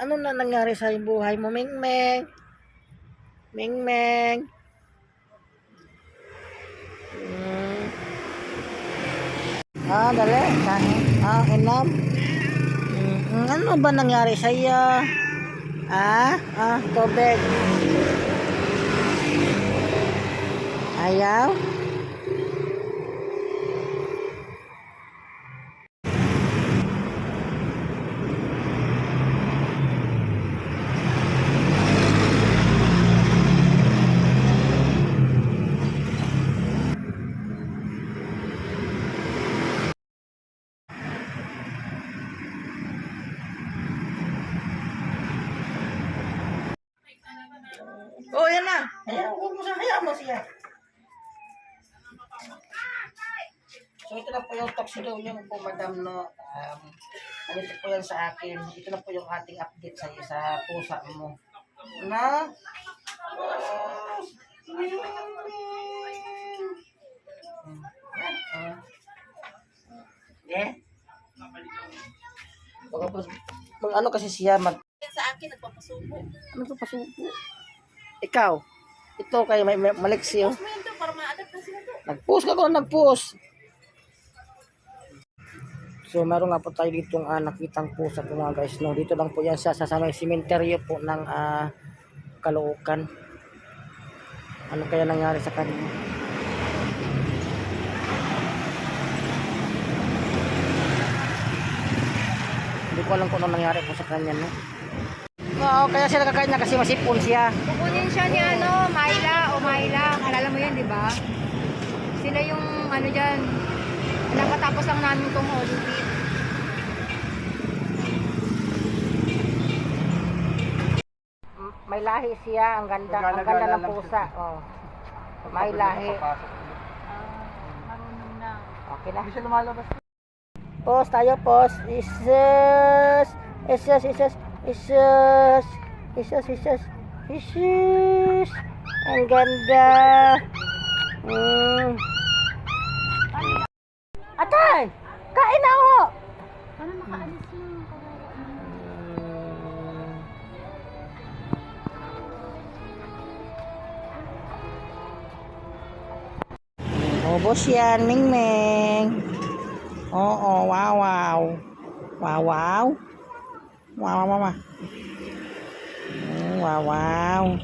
Ano na nangyari sa buhay mo, Mingmeng? Mingmeng? Hmm. Dali. Inom. Ano ba nangyari sa iyo? Tubig. Ayaw? Oh, yan na. Hayaan mo siya. So, ito na po yung tuxedo niyo po, madam, no? Ito po yan sa akin. Ito na po yung ating update sa pusa mo. Na? Ano kasi siya Sa akin, nagpapasubo. Ano to pasubo? Ikaw. Ito kay may Malexio. Post mo yun to para ma-adapt na sila to. Nag-post. So, meron nga po tayo ditong nakitang pusa po mga guys. No? Dito lang po yan sa may simenteryo po ng Caloocan. Ano kaya nangyari sa kanila? Hindi ko alam kung ano nangyari po sa kanya. No? Oo, kaya siya nakakain na kasi masipon siya. Kukunin siya ni Mayla. Alala mo yan, di ba? Sila yung dyan. Nakatapos lang namin itong Holy Week. May lahi siya, ang ganda ng pusa. Oh. May lahi. Marunong na. Okay na. Hindi siya lumalabas. Post tayo, post. Isus. Ang ganda. Atay! Kain na ako! Paano makaalis yun? Ubos yan, Mingmeng. Oo, wow. Wow. Wow.